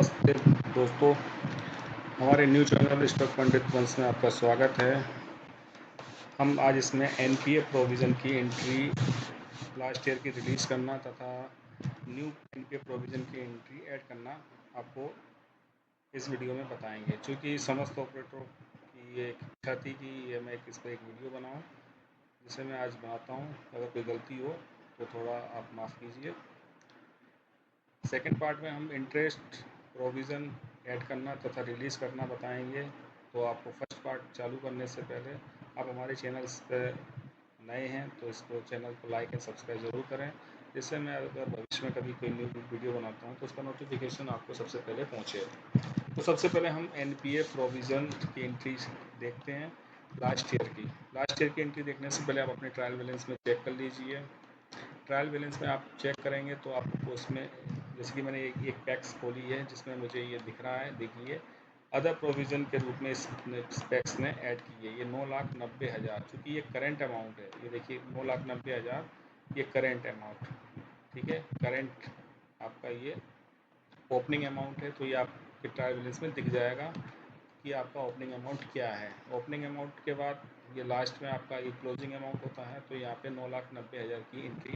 नमस्ते दोस्तों, हमारे न्यू चैनल स्टॉक पंडित वंश में आपका स्वागत है। हम आज इसमें एनपीए प्रोविज़न की एंट्री लास्ट ईयर की रिलीज़ करना तथा न्यू एनपीए प्रोविज़न की एंट्री ऐड करना आपको इस वीडियो में बताएंगे। चूँकि समस्त ऑपरेटरों की ये एक इच्छा थी कि ये मैं इस पर एक वीडियो बनाऊँ, जिसे मैं आज बनाता हूँ। अगर कोई गलती हो तो थोड़ा आप माफ़ कीजिए। सेकेंड पार्ट में हम इंटरेस्ट प्रोविज़न ऐड करना तथा रिलीज़ करना बताएंगे। तो आपको फर्स्ट पार्ट चालू करने से पहले आप हमारे चैनल्स पर नए हैं तो इसको चैनल को लाइक एंड सब्सक्राइब ज़रूर करें, जिससे मैं अगर भविष्य में कभी कोई न्यू वीडियो बनाता हूं तो उसका नोटिफिकेशन आपको सबसे पहले पहुंचे। तो सबसे पहले हम एनपीए प्रोविज़न की एंट्री देखते हैं लास्ट ईयर की एंट्री देखने से पहले आप अपने ट्रायल बैलेंस में चेक कर लीजिए। ट्रायल बैलेंस में आप चेक करेंगे तो आपको उसमें, जैसे कि मैंने एक पैक्स खोली है जिसमें मुझे ये दिख रहा है, देखिए अदर प्रोविज़न के रूप में इस पैक्स ने ऐड की है। ये 9,90,000, चूँकि ये करंट अमाउंट है। ये देखिए 9,90,000 ये करंट अमाउंट, ठीक है। करंट आपका ये ओपनिंग अमाउंट है, तो ये आपके ट्रायल बैलेंस में दिख जाएगा कि आपका ओपनिंग अमाउंट क्या है। ओपनिंग अमाउंट के बाद ये लास्ट में आपका ये क्लोजिंग अमाउंट होता है, तो यहाँ पे 9,90,000 की एंट्री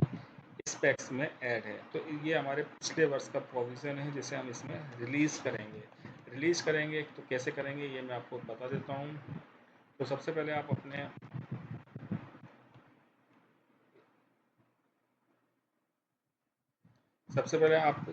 इस पैक्स में ऐड है। तो ये हमारे पिछले वर्ष का प्रोविज़न है जिसे हम इसमें रिलीज़ करेंगे। तो कैसे करेंगे ये मैं आपको बता देता हूँ। तो सबसे पहले आप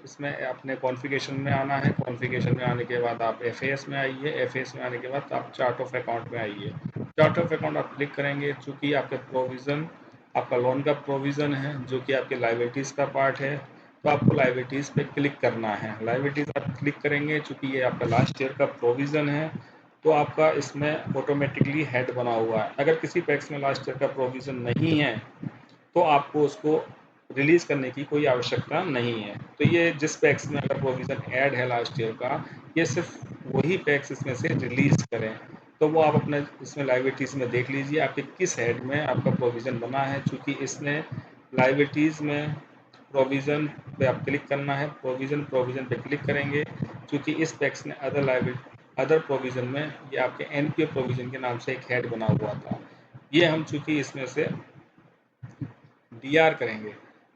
इसमें अपने कॉन्फ़िगरेशन में आना है। कॉन्फ़िगरेशन में आने के बाद आप एफएएस में आइए। एफएएस में आने के बाद आप चार्ट ऑफ अकाउंट में आइए। चार्ट ऑफ अकाउंट आप क्लिक करेंगे। चूँकि आपके प्रोविज़न आपका लोन का प्रोविज़न है, जो कि आपके लायबिलिटीज़ का पार्ट है, तो आपको लायबिलिटीज़ पे क्लिक करना है। लायबिलिटीज़ आप क्लिक करेंगे, चूँकि ये आपका लास्ट ईयर का प्रोविज़न है, तो आपका इसमें ऑटोमेटिकली हेड बना हुआ है। अगर किसी पैक्स में लास्ट ईयर का प्रोविज़न नहीं है तो आपको उसको रिलीज़ करने की कोई आवश्यकता नहीं है। तो ये जिस पैक्स में अगर प्रोविज़न ऐड है लास्ट ईयर का, ये सिर्फ वही पैक्स इसमें से रिलीज़ करें। तो वो आप अपने इसमें लायबिलिटीज़ में देख लीजिए आपके किस हेड में आपका प्रोविज़न बना है। चूँकि इसने लायबिलिटीज़ में प्रोविज़न पे आप क्लिक करना है। प्रोविज़न पे क्लिक करेंगे। चूँकि इस पैक्स ने अदर प्रोविज़न में ये आपके एनपीए प्रोविज़न के नाम से एक हेड बना हुआ था। ये हम चूँकि इसमें से डीआर करेंगे,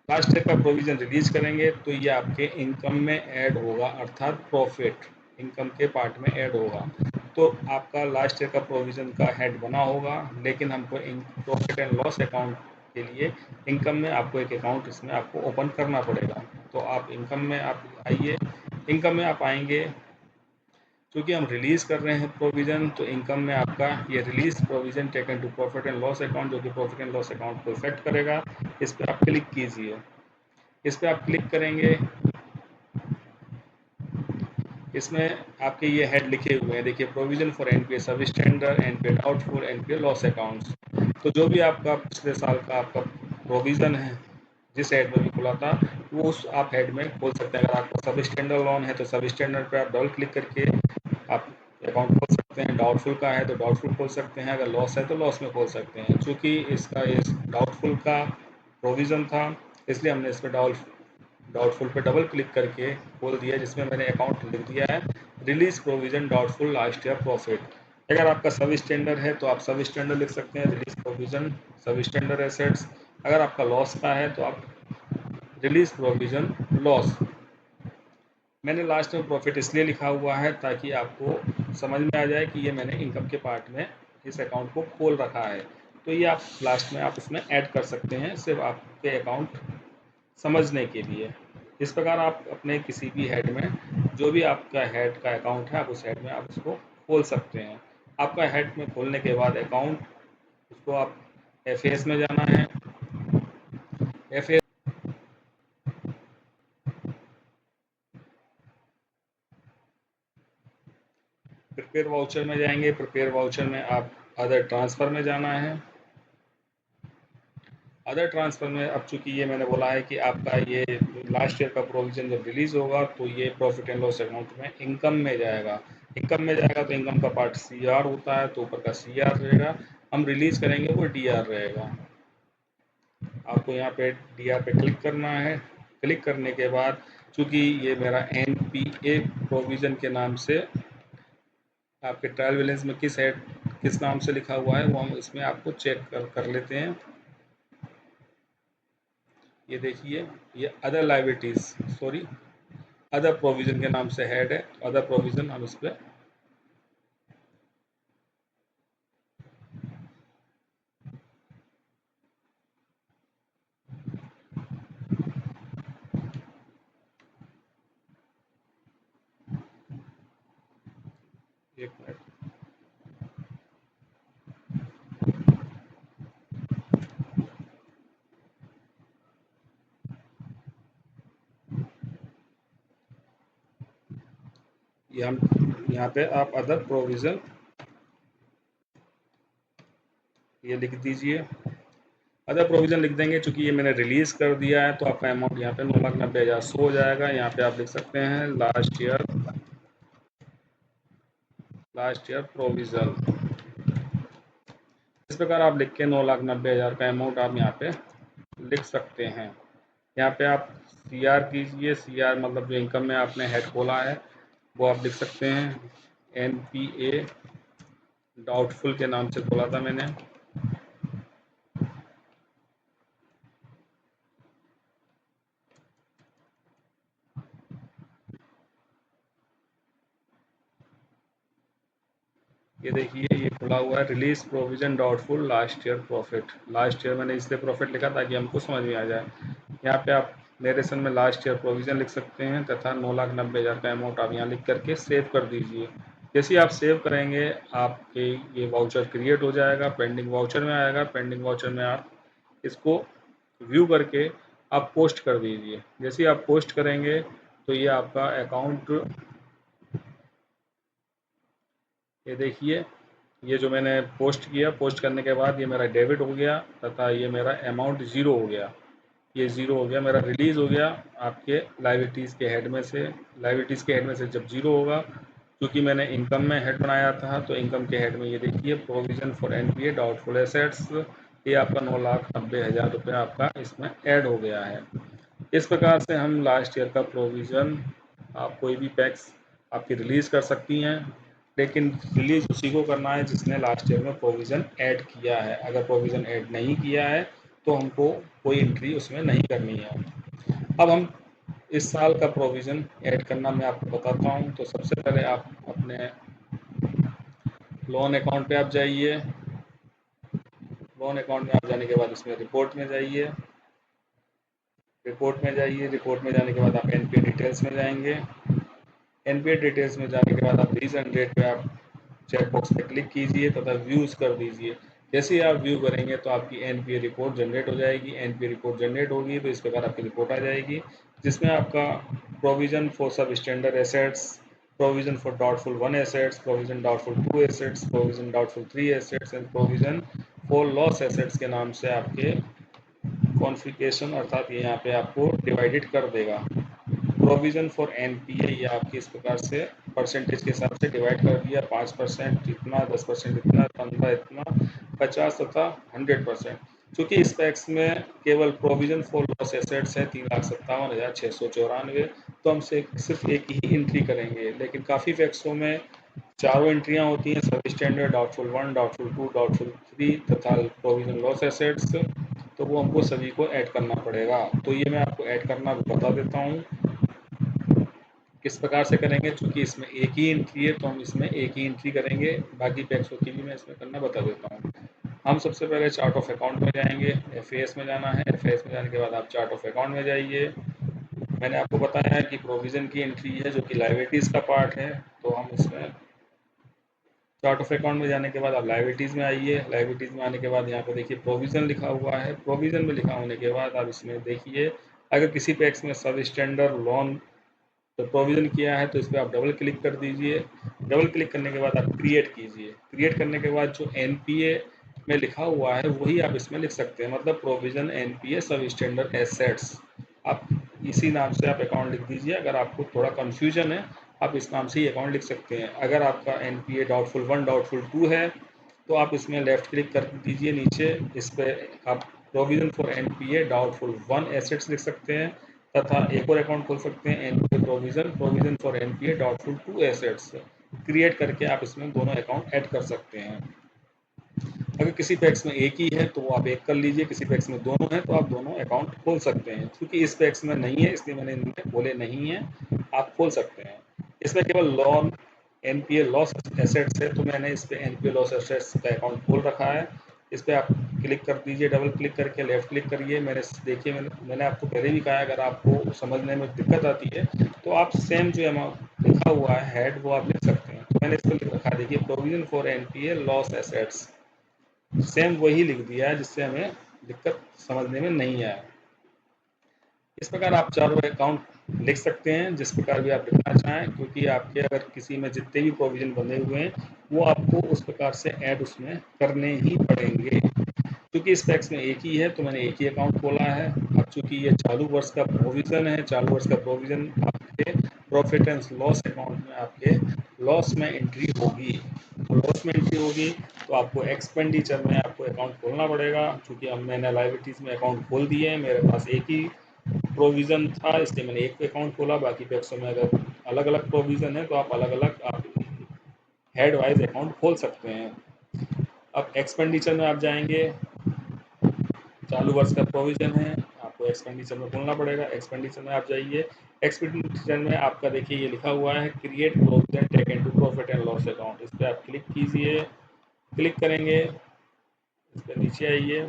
लास्ट ईयर का प्रोविज़न रिलीज करेंगे, तो ये आपके इनकम में ऐड होगा, अर्थात प्रॉफिट इनकम के पार्ट में ऐड होगा। तो आपका लास्ट ईयर का प्रोविज़न का हेड बना होगा, लेकिन हमको प्रॉफिट एंड लॉस अकाउंट के लिए इनकम में आपको एक अकाउंट इसमें आपको ओपन करना पड़ेगा। तो आप इनकम में आप आइए। इनकम में आप आएंगे, क्योंकि हम रिलीज़ कर रहे हैं प्रोविज़न, तो इनकम में आपका ये release provision taken to profit and loss account, जो कि प्रॉफिट एंड लॉस अकाउंट को इफेक्ट करेगा। इस पर आप क्लिक कीजिए। इस पर आप क्लिक करेंगे, इसमें आपके ये हेड लिखे हुए हैं, देखिए प्रोविज़न फॉर एनपीए सब standard, NPA doubtful, NPA loss accounts. तो जो भी आपका पिछले साल का आपका प्रोविज़न है जिस हेड में भी खुला था, वो उस आप हेड में खोल सकते हैं। अगर आपका सब स्टैंडर्ड लोन है तो सब स्टैंडर्ड पे आप डबल क्लिक करके आप अकाउंट खोल सकते हैं। डाउटफुल का है तो डाउटफुल खोल सकते हैं, अगर लॉस है तो लॉस में खोल सकते हैं। चूँकि इसका ये डाउटफुल का प्रोविज़न था, इसलिए हमने इस पर डाउटफुल पे डबल क्लिक करके खोल दिया, जिसमें मैंने अकाउंट लिख दिया है release provision doubtful last year profit. अगर आपका सब स्टैंडर्ड है तो आप सब स्टैंडर्ड लिख सकते हैं, रिलीज प्रोविज़न सब स्टैंडर्ड एसेट्स। अगर आपका लॉस का है तो आप रिलीज प्रोविज़न लॉस। मैंने लास्ट में प्रॉफिट इसलिए लिखा हुआ है ताकि आपको समझ में आ जाए कि ये मैंने इनकम के पार्ट में इस अकाउंट को खोल रखा है। तो ये आप लास्ट में आप इसमें ऐड कर सकते हैं, सिर्फ आपके अकाउंट समझने के लिए। इस प्रकार आप अपने किसी भी हेड में, जो भी आपका हेड का अकाउंट है, आप उस हेड में आप उसको खोल सकते हैं। आपका हेड में खोलने के बाद अकाउंट, उसको आप एफएएस में जाना है। एफएएस प्रिपेयर वाउचर में जाएंगे। प्रिपेयर वाउचर में आप अदर ट्रांसफ़र में जाना है। अदर ट्रांसफ़र में अब चूँकि ये मैंने बोला है कि आपका ये लास्ट ईयर का प्रोविज़न जब रिलीज़ होगा तो ये प्रॉफिट एंड लॉस अकाउंट में इनकम में जाएगा। इनकम में जाएगा तो इनकम का पार्ट सीआर होता है, तो ऊपर का सीआर रहेगा। हम रिलीज़ करेंगे वो डीआर रहेगा। आपको यहाँ पे डीआर पे क्लिक करना है। क्लिक करने के बाद चूँकि ये मेरा NPA प्रोविज़न के नाम से आपके ट्रायल बैलेंस में किस नाम से लिखा हुआ है वो हम इसमें आपको चेक कर लेते हैं। ये देखिए, ये other liabilities sorry other provision के नाम से हेड है। अदर प्रोविज़न हम इस पे एक मिनट, ये हम यहाँ पे आप अदर प्रोविज़न ये लिख दीजिए। अदर प्रोविज़न लिख देंगे, चूँकि ये मैंने रिलीज़ कर दिया है तो आपका अमाउंट यहाँ पे 9,90,000 शो हो जाएगा। यहाँ पे आप लिख सकते हैं लास्ट ईयर प्रोविज़न। इस प्रकार आप लिख के 9,90,000 का अमाउंट आप यहाँ पे लिख सकते हैं। यहाँ पे आप CR कीजिए। CR मतलब जो इनकम में आपने हेड खोला है वो आप लिख सकते हैं। NPA डाउटफुल के नाम से खोला था मैंने। ये देखिए, ये खुला हुआ है release provision doubtful last year profit. Last year मैंने इसलिए प्रॉफिट लिखा ताकि हमको समझ में आ जाए। यहाँ पे आप नरेशन में लास्ट ईयर प्रोविजन लिख सकते हैं तथा 9,90,000 का अमाउंट आप यहाँ लिख करके सेव कर दीजिए। जैसे ही आप सेव करेंगे आपके ये वाउचर क्रिएट हो जाएगा, पेंडिंग वाउचर में आएगा। पेंडिंग वाउचर में आप इसको व्यू करके आप पोस्ट कर दीजिए। जैसे ही आप पोस्ट करेंगे तो ये आपका अकाउंट, ये देखिए, ये जो मैंने पोस्ट किया, पोस्ट करने के बाद ये मेरा डेबिट हो गया तथा ये मेरा अमाउंट ज़ीरो हो गया। ये ज़ीरो हो गया, मेरा रिलीज़ हो गया आपके लायबिलिटीज़ के हेड में से। लायबिलिटीज़ के हेड में से जब ज़ीरो होगा, क्योंकि मैंने इनकम में हेड बनाया था तो इनकम के हेड में ये देखिए provision for NPA doubtful assets, ये आपका 9,90,000 रुपये आपका इसमें ऐड हो गया है। इस प्रकार से हम लास्ट ईयर का प्रोविज़न, आप कोई भी टैक्स आपकी रिलीज़ कर सकती हैं, लेकिन रिलीज़ उसी को करना है जिसने लास्ट ईयर में प्रोविज़न ऐड किया है। अगर प्रोविज़न ऐड नहीं किया है तो हमको कोई एंट्री उसमें नहीं करनी है। अब हम इस साल का प्रोविज़न ऐड करना मैं आपको बताता हूँ। तो सबसे पहले आप अपने लोन अकाउंट पे आप जाइए। लोन अकाउंट में आप जाने के बाद इसमें रिपोर्ट में जाइए। रिपोर्ट में जाने के बाद आप NPA डिटेल्स में जाएंगे। NPA डिटेल्स में जाने के बाद आप रीज़न डेट पे आप चेक बॉक्स पे क्लिक कीजिए तथा व्यूज़ कर दीजिए। जैसे ही आप व्यू करेंगे तो आपकी NPA रिपोर्ट जनरेट हो जाएगी। NPA रिपोर्ट जनरेट होगी तो इस प्रकार आपकी रिपोर्ट आ जाएगी, जिसमें आपका प्रोविज़न फॉर सब standard assets, provision for doubtful 1 assets, provision doubtful 2 assets, provision doubtful 3 assets and provision for loss assets के नाम से आपके कॉन्फ़िगरेशन, अर्थात ये यहाँ पे आपको डिवाइडेड कर देगा। प्रोविज़न फॉर NPA ये आपकी इस प्रकार से परसेंटेज के हिसाब से डिवाइड कर दिया। 5% इतना, 10% इतना, 15 इतना, 50 तथा 100%। चूँकि इस पैक्स में केवल प्रोविज़न फॉर लॉस एसेट्स है 3,57,694, तो हम सिर्फ एक ही एंट्री करेंगे। लेकिन काफ़ी पैक्सों में चारों एंट्रियाँ होती हैं, सब स्टैंडर्ड, डाउटफुल 1, डाउटफुल 2, डाउटफुल 3 तथा प्रोविज़न लॉस एसेट्स, तो वो हमको सभी को ऐड करना पड़ेगा। तो ये मैं आपको ऐड करना बता देता हूँ किस प्रकार से करेंगे। चूँकि इसमें एक ही एंट्री है तो हम इसमें एक ही एंट्री करेंगे, बाकी पैक्सों की भी मैं इसमें करना बता देता हूँ। हम सबसे पहले चार्ट ऑफ अकाउंट में जाएंगे। FAS में जाना है। FAS में जाने के बाद आप चार्ट ऑफ अकाउंट में जाइए। मैंने आपको बताया है कि प्रोविज़न की एंट्री है जो कि लायबिलिटीज़ का पार्ट है, तो हम इसमें चार्ट ऑफ अकाउंट में जाने के बाद आप लायबिलिटीज़ में आइए। लायबिलिटीज़ में आने के बाद यहाँ पे देखिए प्रोविज़न लिखा हुआ है। प्रोविज़न में लिखा होने के बाद आप इसमें देखिए, अगर किसी पैक्स में सब स्टैंडर्ड लोन तो प्रोविज़न किया है तो इस पर आप डबल क्लिक कर दीजिए। डबल क्लिक करने के बाद आप क्रिएट कीजिए। क्रिएट करने के बाद जो NPA में लिखा हुआ है वही आप इसमें लिख सकते हैं, मतलब प्रोविज़न NPA सब स्टैंडर्ड एसेट्स, आप इसी नाम से आप अकाउंट लिख दीजिए। अगर आपको थोड़ा कन्फ्यूजन है आप इस नाम से ही अकाउंट लिख सकते हैं। अगर आपका NPA डाउटफुल 1, डाउटफुल 2 है तो आप इसमें लेफ़्ट क्लिक कर दीजिए नीचे, इस पर आप provision for NPA doubtful 1 assets लिख सकते हैं। तथा एक और अकाउंट खोल सकते हैं NPA provision for NPA doubtful to assets create करके आप इसमें दोनों अकाउंट ऐड कर सकते हैं। अगर किसी पैक्स में एक ही है तो वो आप एक कर लीजिए, किसी पैक्स में दोनों है तो आप दोनों अकाउंट खोल सकते हैं। क्योंकि इस पैक्स में नहीं है इसलिए मैंने इनमें बोले नहीं है, आप खोल सकते हैं। इसमें केवल लोन एनपीए लॉस एसेट्स है तो मैंने इस पे एनपीए लॉस एसेट्स का अकाउंट खोल रखा है। इस पर आप क्लिक कर दीजिए, डबल क्लिक करके लेफ्ट क्लिक करिए। देखिए मैंने आपको पहले भी कहा है, अगर आपको समझने में दिक्कत आती है तो आप सेम जो अमाउंट लिखा हुआ है हेड वो आप लिख सकते हैं। तो मैंने इस पर लिख रखा है, देखिए provision for NPA loss assets, same वही लिख दिया है जिससे हमें दिक्कत समझने में नहीं आया। इस प्रकार आप चारों अकाउंट लिख सकते हैं जिस प्रकार भी आप लिखना चाहें, क्योंकि आपके अगर किसी में जितने भी प्रोविजन बने हुए हैं वो आपको उस प्रकार से ऐड उसमें करने ही पड़ेंगे। क्योंकि इस टैक्स में एक ही है तो मैंने एक ही अकाउंट खोला है। अब चूंकि ये चालू वर्ष का प्रोविजन है, चालू वर्ष का प्रोविजन आपके प्रॉफिट एंड लॉस अकाउंट में आपके लॉस में एंट्री होगी। तो लॉस में एंट्री होगी तो आपको एक्सपेंडिचर में आपको अकाउंट खोलना पड़ेगा। चूंकि अब मैंने लाइबिलिटीज़ में अकाउंट खोल दिए हैं, मेरे पास एक ही प्रोविज़न था इसलिए मैंने एक अकाउंट खोला। बाकी टैक्सों में अगर अलग अलग प्रोविज़न है तो आप अलग अलग आप हेड वाइज अकाउंट खोल सकते हैं। अब एक्सपेंडिचर में आप जाएंगे, चालू वर्ष का प्रोविजन है, आपको एक्सपेंडिचर में खोलना पड़ेगा। एक्सपेंडिचर में आप जाइए, एक्सपेंडिचर में आपका देखिए ये लिखा हुआ है create provision take into profit and loss account. इस पर आप क्लिक कीजिए, क्लिक करेंगे, इस पर नीचे आइए।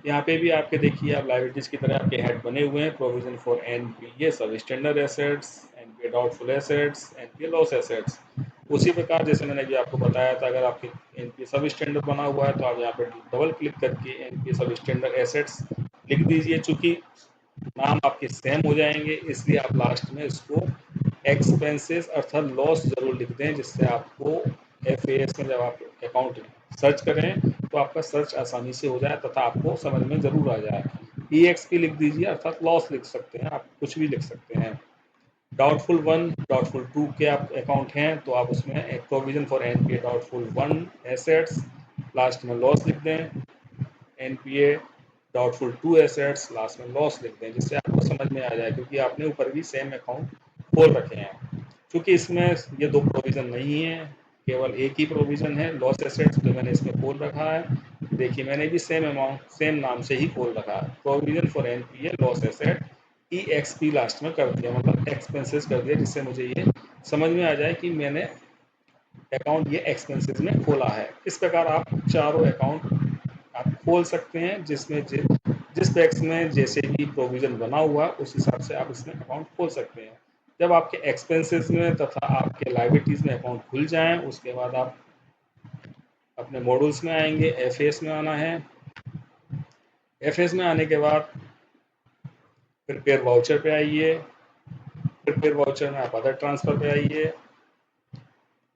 यहाँ पे भी आपके देखिए आप लाइबिलिटीज की तरह आपके हेड बने हुए हैं, प्रोविजन फॉर एनपीए सब standard assets, NPA doubtful assets, NPA loss assets. उसी प्रकार जैसे मैंने भी आपको बताया था, अगर आपके एनपीए सब स्टैंडर्ड बना हुआ है तो आप यहाँ पे डबल क्लिक करके एनपीए सब स्टैंडर्ड एसेट्स लिख दीजिए। चूंकि नाम आपके सेम हो जाएंगे इसलिए आप लास्ट में इसको एक्सपेंसेस अर्थात लॉस जरूर लिख दें, जिससे आपको एफएएस में जब आप अकाउंट सर्च करें तो आपका सर्च आसानी से हो जाए तथा आपको समझ में जरूर आ जाए। ईएक्सपी लिख दीजिए अर्थात लॉस लिख सकते हैं, आप कुछ भी लिख सकते हैं। डाउटफुल 1 डाउटफुल 2 के आप अकाउंट हैं तो आप उसमें एक provision for NPA doubtful 1 assets last में लॉस लिख दें, एनपीए डाउटफुल 2 एसेट्स लास्ट में लॉस लिख दें, जिससे आपको समझ में आ जाए। क्योंकि आपने ऊपर भी सेम अकाउंट खोल रखे हैं। क्योंकि इसमें ये दो प्रोविजन नहीं है, केवल एक ही प्रोविजन है लॉस एसेट्स जो मैंने इसमें खोल रखा है। देखिए मैंने भी सेम अमाउंट सेम नाम से ही खोल रखा है, provision for NPA loss asset EXP last में कर दिया, मतलब एक्सपेंसेस कर दिया, जिससे मुझे ये समझ में आ जाए कि मैंने अकाउंट ये एक्सपेंसेस में खोला है। इस प्रकार आप चारों अकाउंट आप खोल सकते हैं, जिसमें जिस टैक्स में जैसे भी प्रोविजन बना हुआ उस हिसाब से आप इसमें अकाउंट खोल सकते हैं। जब आपके एक्सपेंसेस में तथा आपके लाइबिलिटीज़ में अकाउंट खुल जाएं उसके बाद आप अपने मॉड्यूल्स में आएंगे। एफएस में आना है, एफएस में आने के बाद प्रिपेयर वाउचर पे आइए, प्रिपेयर वाउचर में आप अदर ट्रांसफ़र पे आइए।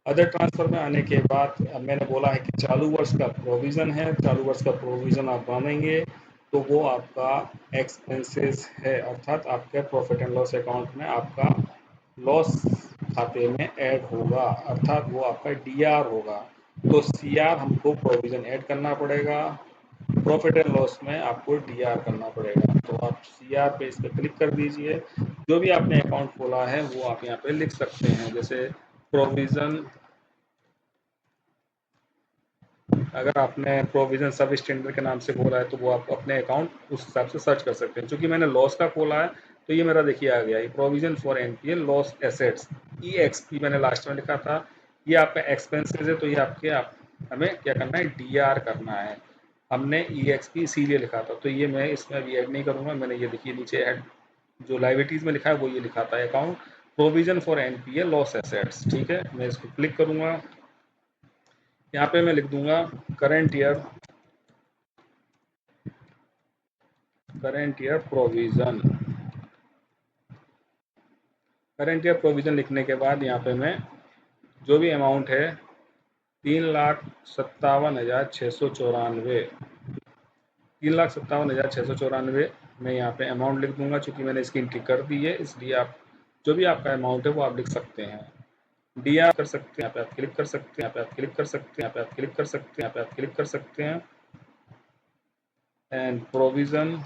अदर ट्रांसफ़र में आने के बाद अब मैंने बोला है कि चालू वर्ष का प्रोविज़न है, चालू वर्ष का प्रोविज़न आप मानेंगे तो वो आपका एक्सपेंसेस है, अर्थात आपके प्रॉफिट एंड लॉस अकाउंट में आपका लॉस खाते में ऐड होगा, अर्थात वो आपका डीआर होगा। तो सीआर हमको प्रोविज़न ऐड करना पड़ेगा, प्रॉफिट एंड लॉस में आपको डीआर करना पड़ेगा। तो आप सीआर पे इस पर क्लिक कर दीजिए। जो भी आपने अकाउंट खोला है वो आप यहाँ पे लिख सकते हैं। जैसे प्रोविज़न, अगर आपने प्रोविज़न सब स्टैंडर्ड के नाम से खोला है तो वो आप अपने अकाउंट उस हिसाब से सर्च कर सकते हैं। क्योंकि मैंने लॉस का खोला है तो ये मेरा देखिए आ गया, ये provision for NPA loss assets EXP मैंने लास्ट में लिखा था। ये आपका एक्सपेंसेस है तो ये आप हमें क्या करना है, डीआर करना है। हमने ईएक्सपी इसीलिए लिखा था, तो ये मैं इसमें अभी ऐड नहीं करूँगा। मैंने ये देखिए नीचे ऐड जो लाइबिलिटीज़ में लिखा है वो ये लिखा था account provision for NPA loss assets. ठीक है, मैं इसको क्लिक करूँगा, यहाँ पे मैं लिख दूंगा current year provision. Current year provision लिखने के बाद यहाँ पे मैं जो भी अमाउंट है 3,57,694 3,57,694 मैं यहाँ पे अमाउंट लिख दूंगा। चूँकि मैंने इसकी एंट्री कर दी है इसलिए आप जो भी आपका अमाउंट है वो आप लिख सकते हैं। डी आर कर सकते हैं, यहाँ पे आप क्लिक कर सकते हैं, यहाँ पे आप क्लिक कर सकते हैं, यहाँ पे आप क्लिक कर सकते हैं, यहाँ पे आप क्लिक कर सकते हैं। And provision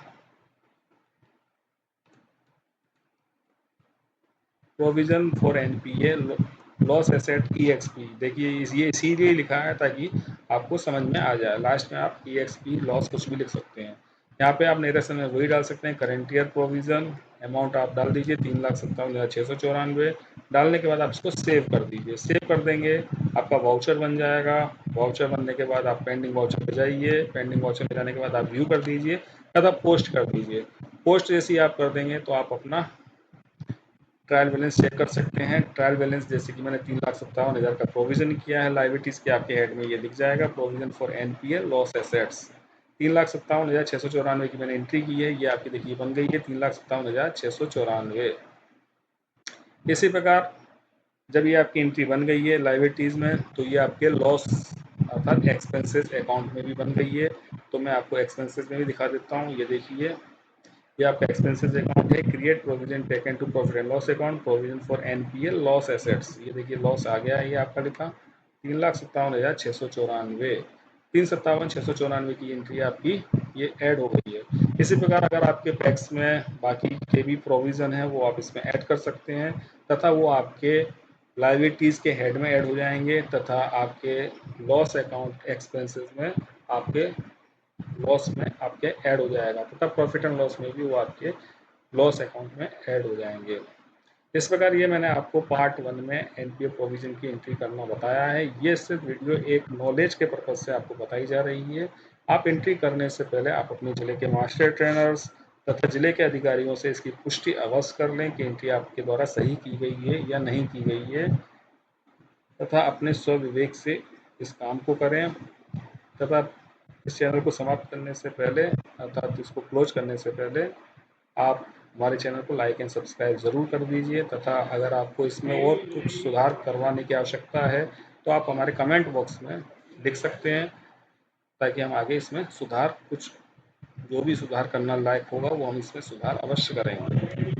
provision for NPA loss asset EXP. देखिए ये इसीलिए लिखा है ताकि आपको समझ में आ जाए। लास्ट में आप ईएक्सपी लॉस कुछ भी लिख सकते हैं। यहाँ पे आप नरेशन में वही डाल सकते हैं, करेंट ईयर प्रोविजन अमाउंट आप डाल दीजिए 3,57,694। डालने के बाद आप इसको सेव कर दीजिए। सेव कर देंगे आपका वाउचर बन जाएगा। वाउचर बनने के बाद आप पेंडिंग वाउचर पे जाइए। पेंडिंग वाउचर पे जाने के बाद आप व्यू कर दीजिए, तथा पोस्ट कर दीजिए। पोस्ट जैसे ही आप कर देंगे तो आप अपना ट्रायल बैलेंस चेक कर सकते हैं। ट्रायल बैलेंस जैसे कि मैंने 3,57,000 का प्रोविजन किया है लाइबिलिटीज़ के, आपके हेड में ये दिख जाएगा, provision for NPA loss assets. 3,57,694 की मैंने एंट्री की है, ये आपकी देखिए बन गई है 3,57,694। इसी प्रकार जब ये आपकी एंट्री बन गई है लाइबिलिटीज़ में, तो ये आपके लॉस अर्थात एक्सपेंसेस अकाउंट में भी बन गई है। तो मैं आपको एक्सपेंसेस में भी दिखा देता हूँ। ये देखिए, ये आपका एक्सपेंसेस अकाउंट है, create provision taken to profit and loss account, provision for NPL loss assets. ये देखिए लॉस आ गया है, ये आपका लिखा 3,57,694। 3,57,694 की एंट्री आपकी ये ऐड हो गई है। इसी प्रकार अगर आपके पैक्स में बाकी के भी प्रोविजन है वो आप इसमें ऐड कर सकते हैं, तथा वो आपके लाइबिलिटीज़ के हेड में ऐड हो जाएंगे, तथा आपके लॉस अकाउंट एक्सपेंसेस में आपके लॉस में आपके ऐड हो जाएगा, तथा प्रॉफिट एंड लॉस में भी वो आपके लॉस अकाउंट में ऐड हो जाएंगे। इस प्रकार ये मैंने आपको पार्ट 1 में एनपीए प्रोविजन की एंट्री करना बताया है। ये सिर्फ वीडियो एक नॉलेज के पर्पज से आपको बताई जा रही है। आप एंट्री करने से पहले आप अपने जिले के मास्टर ट्रेनर्स तथा जिले के अधिकारियों से इसकी पुष्टि अवश्य कर लें कि एंट्री आपके द्वारा सही की गई है या नहीं की गई है, तथा अपने स्वविवेक से इस काम को करें। तथा इस चैनल को समाप्त करने से पहले अर्थात इसको क्लोज करने से पहले आप हमारे चैनल को लाइक एंड सब्सक्राइब ज़रूर कर दीजिए, तथा अगर आपको इसमें और कुछ सुधार करवाने की आवश्यकता है तो आप हमारे कमेंट बॉक्स में लिख सकते हैं, ताकि हम आगे इसमें सुधार कुछ जो भी सुधार करना लायक होगा वो हम इसमें सुधार अवश्य करेंगे।